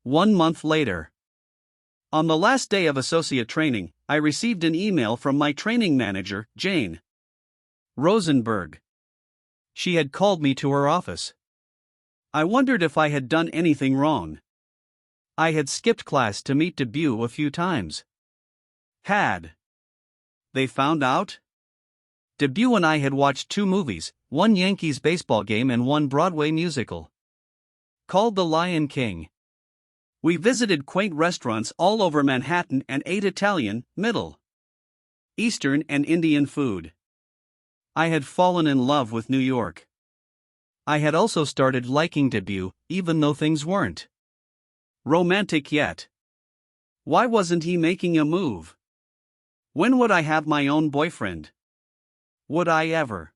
1 month later. On the last day of associate training, I received an email from my training manager, Jane Rosenberg. She had called me to her office. I wondered if I had done anything wrong. I had skipped class to meet Debut a few times. Had they found out? Debut and I had watched 2 movies, one Yankees baseball game and one Broadway musical called The Lion King. We visited quaint restaurants all over Manhattan and ate Italian, Middle Eastern and Indian food. I had fallen in love with New York. I had also started liking Debut, even though things weren't romantic yet. Why wasn't he making a move? When would I have my own boyfriend? Would I ever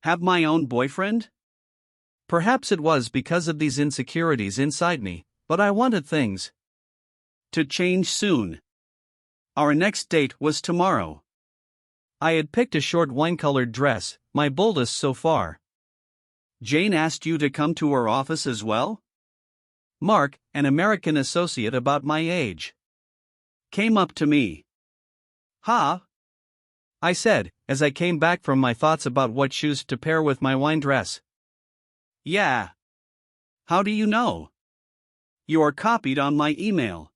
have my own boyfriend? Perhaps it was because of these insecurities inside me, but I wanted things to change soon. Our next date was tomorrow. I had picked a short wine-colored dress, my boldest so far. Jane asked you to come to her office as well? Mark, an American associate about my age, came up to me. Huh? I said, as I came back from my thoughts about what shoes to pair with my wine dress. Yeah. How do you know? You're copied on my email.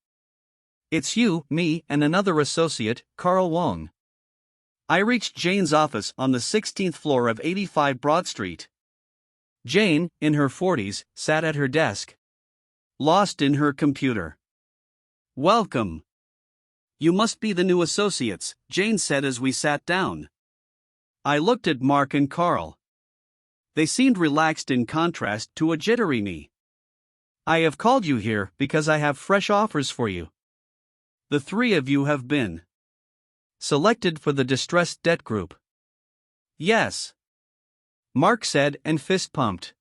It's you, me, and another associate, Carl Wong. I reached Jane's office on the 16th floor of 85 Broad Street. Jane, in her 40s, sat at her desk, lost in her computer. Welcome. You must be the new associates, Jane said as we sat down. I looked at Mark and Carl. They seemed relaxed in contrast to a jittery me. I have called you here because I have fresh offers for you. The 3 of you have been selected for the distressed debt group. Yes, Mark said and fist pumped.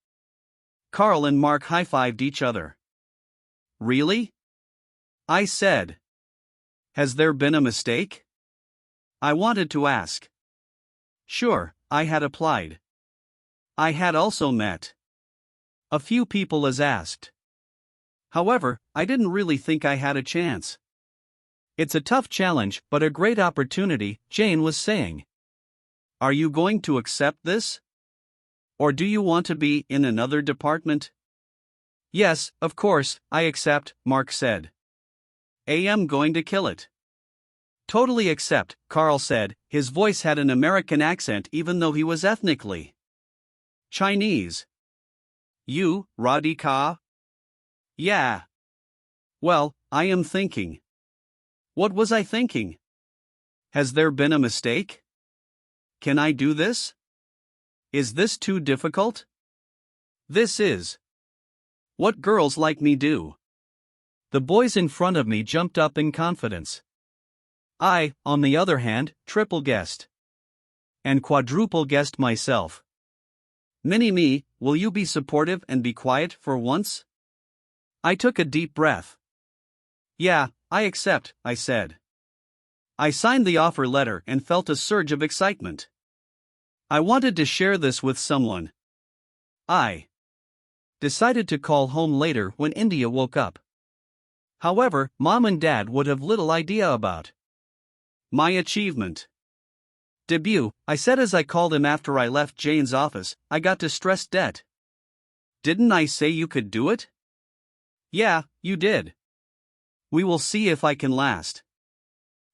Carl and Mark high-fived each other. Really? I said. Has there been a mistake? I wanted to ask. Sure, I had applied. I had also met a few people as asked. However, I didn't really think I had a chance. It's a tough challenge, but a great opportunity, Jane was saying. Are you going to accept this? Or do you want to be in another department? Yes, of course, I accept, Mark said. I'm going to kill it. Totally accept, Carl said. His voice had an American accent even though he was ethnically Chinese. You, Radhika? Yeah. Well, I am thinking. What was I thinking? Has there been a mistake? Can I do this? Is this too difficult? This is what girls like me do. The boys in front of me jumped up in confidence. I, on the other hand, triple guessed and quadruple guessed myself. Mini-me, will you be supportive and be quiet for once? I took a deep breath. Yeah, I accept, I said. I signed the offer letter and felt a surge of excitement. I wanted to share this with someone. I decided to call home later when India woke up. However, Mom and Dad would have little idea about my achievement. Debut, I said as I called him after I left Jane's office. I got distressed debt. Didn't I say you could do it? Yeah, you did. We will see if I can last.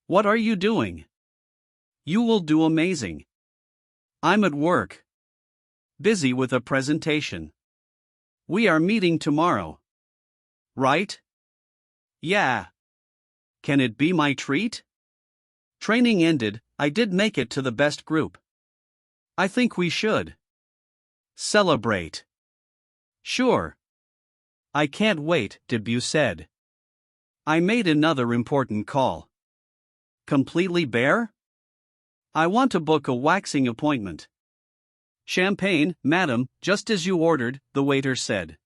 What are you doing? You will do amazing. I'm at work. Busy with a presentation. We are meeting tomorrow. Right? Yeah. Can it be my treat? Training ended, I did make it to the best group. I think we should celebrate. Sure. I can't wait, Debut said. I made another important call. Completely bare? I want to book a waxing appointment. Champagne, madam, just as you ordered, the waiter said.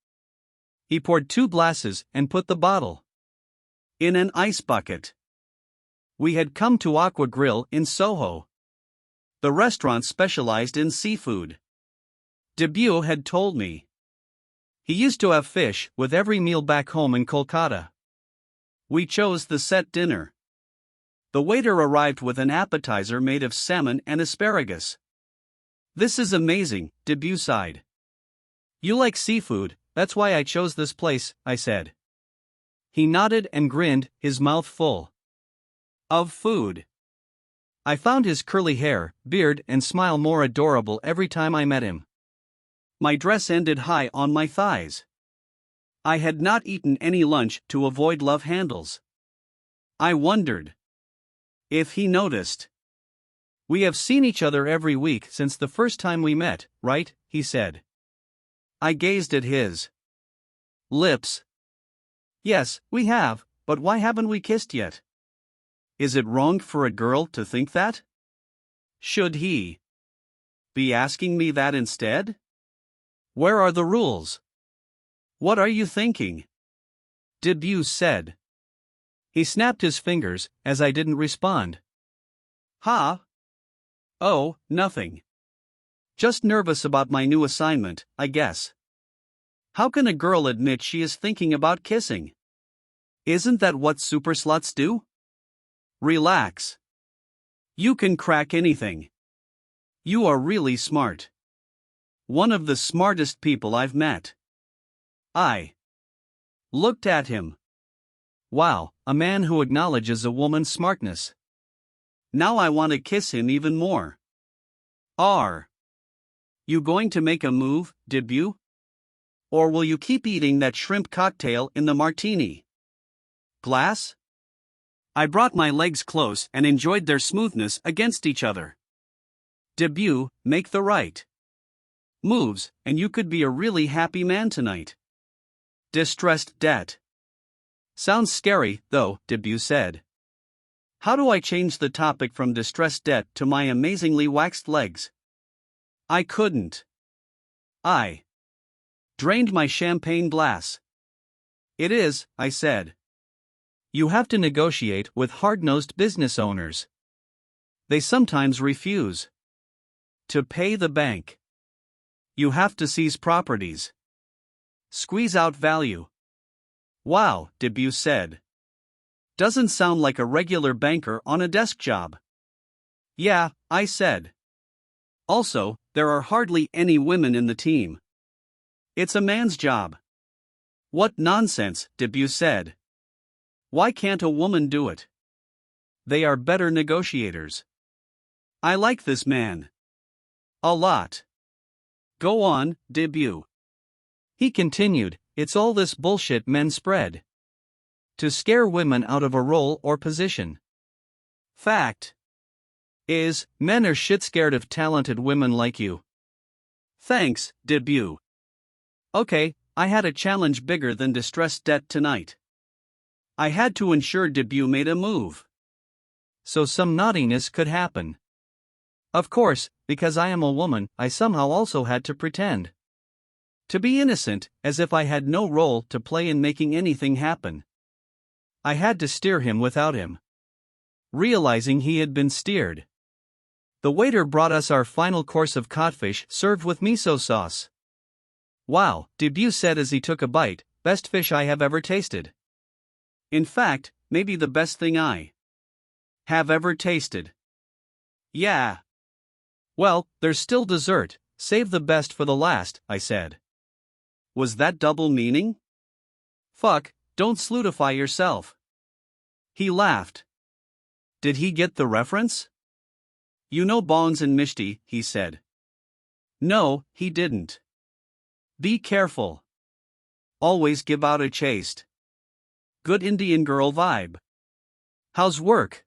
He poured 2 glasses and put the bottle in an ice bucket. We had come to Aqua Grill in Soho. The restaurant specialized in seafood. Debut had told me He used to have fish with every meal back home in Kolkata. We chose the set dinner. The waiter arrived with an appetizer made of salmon and asparagus. This is amazing, Debut sighed. You like seafood, that's why I chose this place, I said. He nodded and grinned, his mouth full of food. I found his curly hair, beard, and smile more adorable every time I met him. My dress ended high on my thighs. I had not eaten any lunch to avoid love handles. I wondered if he noticed. We have seen each other every week since the first time we met, right? He said. I gazed at his lips. Yes, we have, but why haven't we kissed yet? Is it wrong for a girl to think that? Should he be asking me that instead? Where are the rules? What are you thinking? Debut said. He snapped his fingers as I didn't respond. Huh? Oh, nothing. Just nervous about my new assignment, I guess. How can a girl admit she is thinking about kissing? Isn't that what super sluts do? Relax. You can crack anything. You are really smart. One of the smartest people I've met. I looked at him. Wow, a man who acknowledges a woman's smartness. Now I want to kiss him even more. Are you going to make a move, Debut? Or will you keep eating that shrimp cocktail in the martini glass? I brought my legs close and enjoyed their smoothness against each other. Debut, make the right moves, and you could be a really happy man tonight. Distressed debt. Sounds scary, though, Debut said. How do I change the topic from distressed debt to my amazingly waxed legs? I couldn't. I drained my champagne glass. It is, I said. You have to negotiate with hard-nosed business owners. They sometimes refuse to pay the bank. You have to seize properties. Squeeze out value. Wow, Debut said. Doesn't sound like a regular banker on a desk job. Yeah, I said. Also, there are hardly any women in the team. It's a man's job. What nonsense, Debut said. Why can't a woman do it? They are better negotiators. I like this man. A lot. Go on, Debut. He continued, it's all this bullshit men spread to scare women out of a role or position. Fact is, men are shit scared of talented women like you. Thanks, Debut. Okay, I had a challenge bigger than distressed debt tonight. I had to ensure Debut made a move, so some naughtiness could happen. Of course, because I am a woman, I somehow also had to pretend to be innocent, as if I had no role to play in making anything happen. I had to steer him without him realizing he had been steered. The waiter brought us our final course of codfish served with miso sauce. Wow, Debut said as he took a bite, best fish I have ever tasted. In fact, maybe the best thing I have ever tasted. Yeah. Well, there's still dessert, save the best for the last, I said. Was that double meaning? Fuck, don't slutify yourself. He laughed. Did he get the reference? You know Bongs and Mishti, he said. No, he didn't. Be careful. Always give out a chaste, good Indian girl vibe. How's work?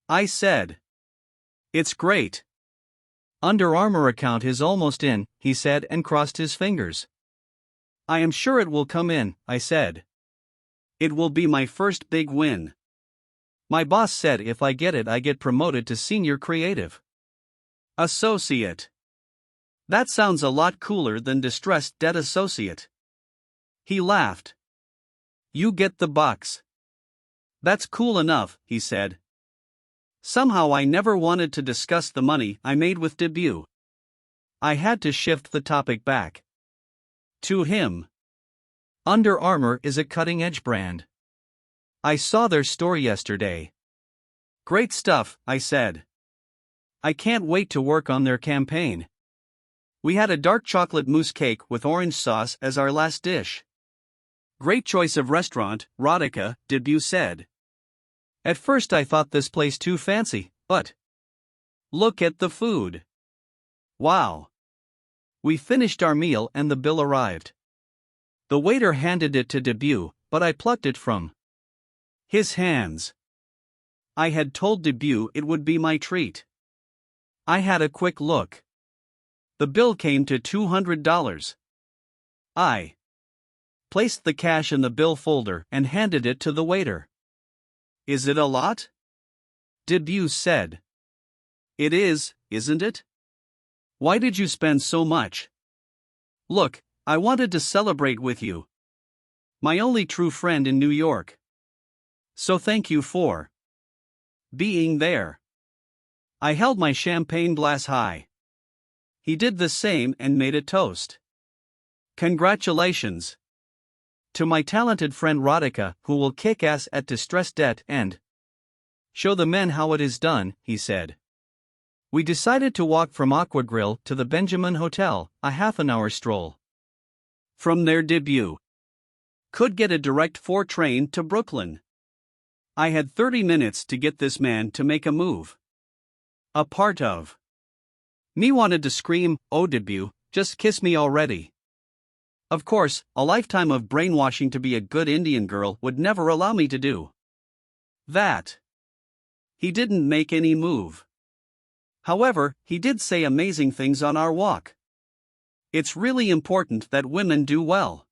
I said. It's great. Under Armour account is almost in, he said and crossed his fingers. I am sure it will come in, I said. It will be my first big win. My boss said if I get it I get promoted to senior creative associate. That sounds a lot cooler than distressed debt associate. He laughed. You get the bucks. That's cool enough, he said. Somehow I never wanted to discuss the money I made with Debut. I had to shift the topic back To him, Under Armour is a cutting-edge brand. I saw their store yesterday. Great stuff, I said. I can't wait to work on their campaign. We had a dark chocolate mousse cake with orange sauce as our last dish. Great choice of restaurant, Radhika, Debut said. At first I thought this place too fancy, but look at the food. Wow. We finished our meal and the bill arrived. The waiter handed it to Debut, but I plucked it from his hands. I had told Debut it would be my treat. I had a quick look. The bill came to $200. I placed the cash in the bill folder and handed it to the waiter. Is it a lot? Debut said. It is, isn't it? Why did you spend so much? Look, I wanted to celebrate with you. My only true friend in New York. So thank you for being there. I held my champagne glass high. He did the same and made a toast. Congratulations to my talented friend Radhika, who will kick ass at distressed debt and show the men how it is done, he said. We decided to walk from Aqua Grill to the Benjamin Hotel, a half-an-hour stroll. From there Debut could get a direct 4 train to Brooklyn. I had 30 minutes to get this man to make a move. A part of me wanted to scream, "Oh Debut, just kiss me already." Of course, a lifetime of brainwashing to be a good Indian girl would never allow me to do that. He didn't make any move. However, he did say amazing things on our walk. It's really important that women do well.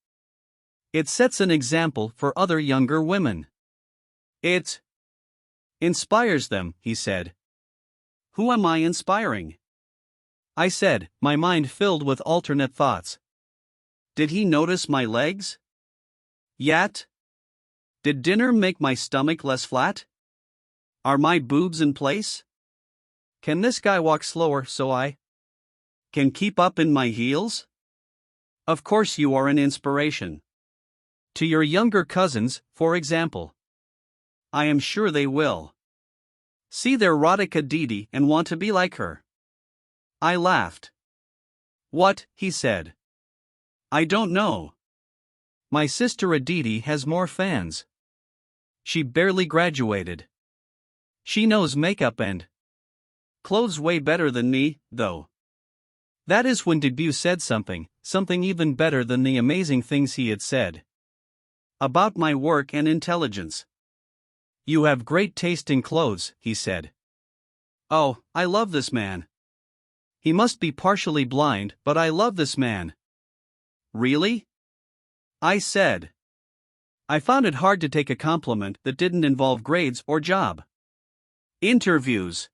It sets an example for other younger women. It inspires them, he said. Who am I inspiring? I said, my mind filled with alternate thoughts. Did he notice my legs? Yet? Did dinner make my stomach less flat? Are my boobs in place? Can this guy walk slower so I can keep up in my heels? Of course you are an inspiration. To your younger cousins, for example. I am sure they will see their Radhika Didi and want to be like her. I laughed. What, he said. I don't know. My sister Aditi has more fans. She barely graduated. She knows makeup and clothes way better than me, though. That is when Debut said something even better than the amazing things he had said about my work and intelligence. You have great taste in clothes, he said. Oh, I love this man. He must be partially blind, but I love this man. Really? I said. I found it hard to take a compliment that didn't involve grades or job interviews.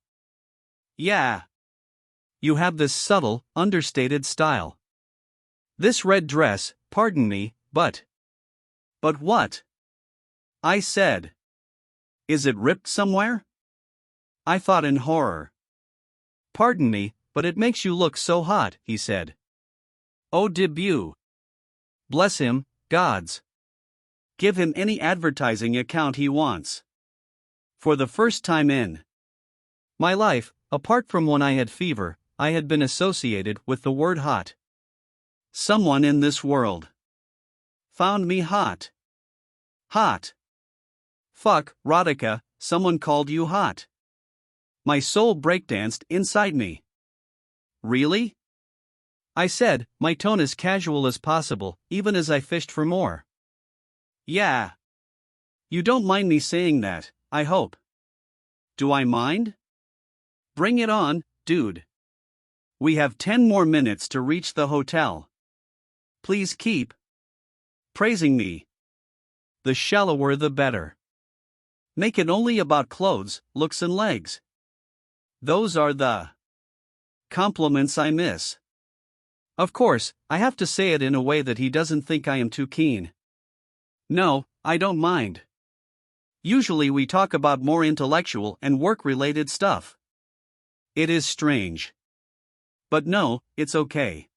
Yeah. You have this subtle, understated style. This red dress, pardon me, but what? I said. Is it ripped somewhere? I thought in horror. Pardon me, but it makes you look so hot, he said. Oh Debut. Bless him, gods. Give him any advertising account he wants. For the first time in my life, apart from when I had fever, I had been associated with the word hot. Someone in this world found me hot. Hot. Fuck, Radhika, someone called you hot. My soul breakdanced inside me. Really? I said, my tone as casual as possible, even as I fished for more. Yeah. You don't mind me saying that, I hope. Do I mind? Bring it on, dude. We have 10 more minutes to reach the hotel. Please keep praising me. The shallower the better. Make it only about clothes, looks and legs. Those are the compliments I miss. Of course, I have to say it in a way that he doesn't think I am too keen. No, I don't mind. Usually we talk about more intellectual and work-related stuff. It is strange. But no, it's okay.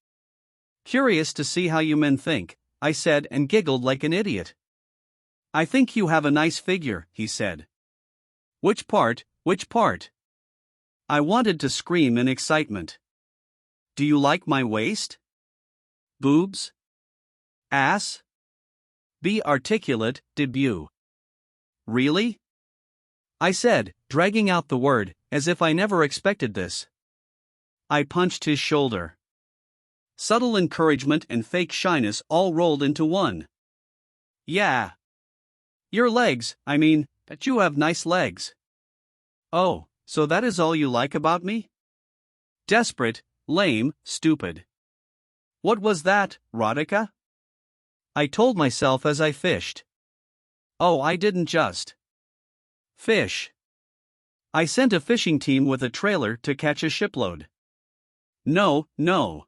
Curious to see how you men think, I said and giggled like an idiot. I think you have a nice figure, he said. Which part, which part? I wanted to scream in excitement. Do you like my waist? Boobs? Ass? Be articulate, debut. Really? I said, dragging out the word, as if I never expected this. I punched his shoulder. Subtle encouragement and fake shyness all rolled into one. Yeah. Your legs, I mean, that you have nice legs. Oh, so that is all you like about me? Desperate, lame, stupid. What was that, Radhika? I told myself as I fished. Oh, I didn't just fish. I sent a fishing team with a trailer to catch a shipload. No, no.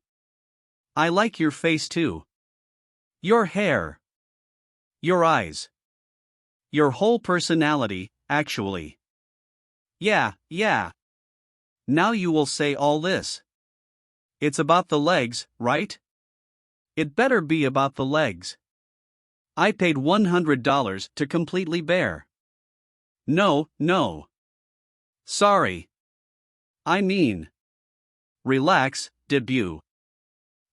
I like your face too. Your hair. Your eyes. Your whole personality, actually. Yeah, yeah. Now you will say all this. It's about the legs, right? It better be about the legs. I paid $100 to completely bare. No, no. Sorry. I mean. Relax, debut.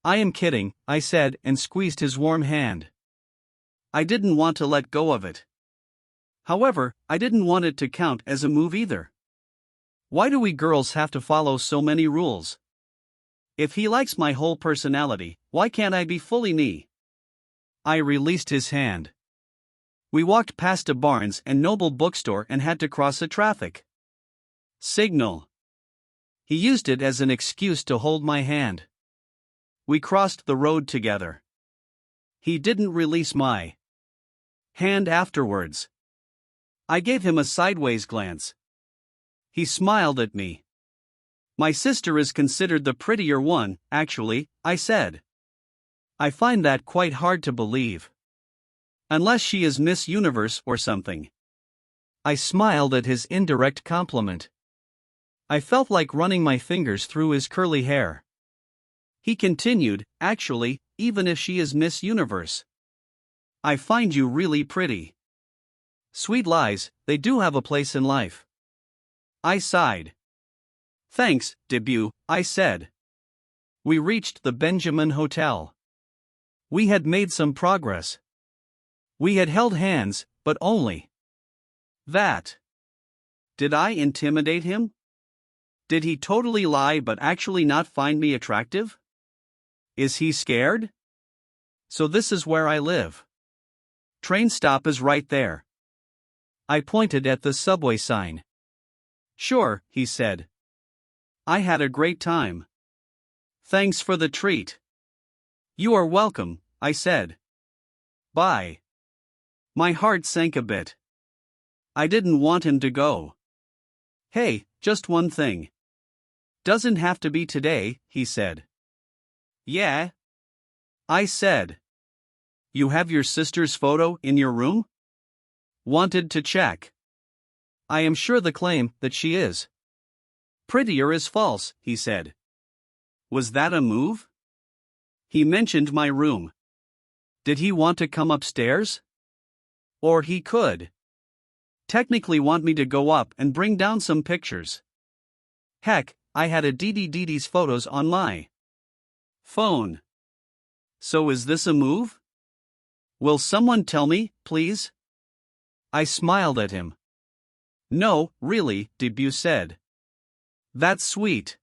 I am kidding, I said and squeezed his warm hand. I didn't want to let go of it. However, I didn't want it to count as a move either. Why do we girls have to follow so many rules? If he likes my whole personality, why can't I be fully me? I released his hand. We walked past a Barnes and Noble bookstore and had to cross a traffic signal. He used it as an excuse to hold my hand. We crossed the road together. He didn't release my hand afterwards. I gave him a sideways glance. He smiled at me. My sister is considered the prettier one, actually, I said. I find that quite hard to believe. Unless she is Miss Universe or something. I smiled at his indirect compliment. I felt like running my fingers through his curly hair. He continued, actually, even if she is Miss Universe. I find you really pretty. Sweet lies, they do have a place in life. I sighed. Thanks, debut, I said. We reached the Benjamin Hotel. We had made some progress. We had held hands, but only that. Did I intimidate him? Did he totally lie but actually not find me attractive? Is he scared? So this is where I live. Train stop is right there. I pointed at the subway sign. Sure, he said. I had a great time. Thanks for the treat. You are welcome, I said. Bye. My heart sank a bit. I didn't want him to go. Hey, just one thing. Doesn't have to be today, he said. Yeah? I said. You have your sister's photo in your room? Wanted to check. I am sure the claim that she is prettier is false, he said. Was that a move? He mentioned my room. Did he want to come upstairs? Or he could technically want me to go up and bring down some pictures. Heck, I had a Didi's photos on my phone. So is this a move? Will someone tell me, please? I smiled at him. No, really, debut said. That's sweet.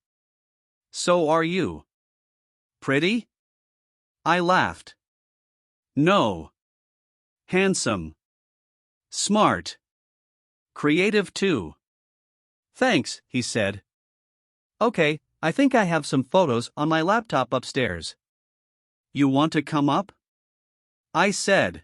So are you. Pretty? I laughed. No. Handsome. Smart. Creative too. Thanks, he said. Okay, I think I have some photos on my laptop upstairs. You want to come up? I said.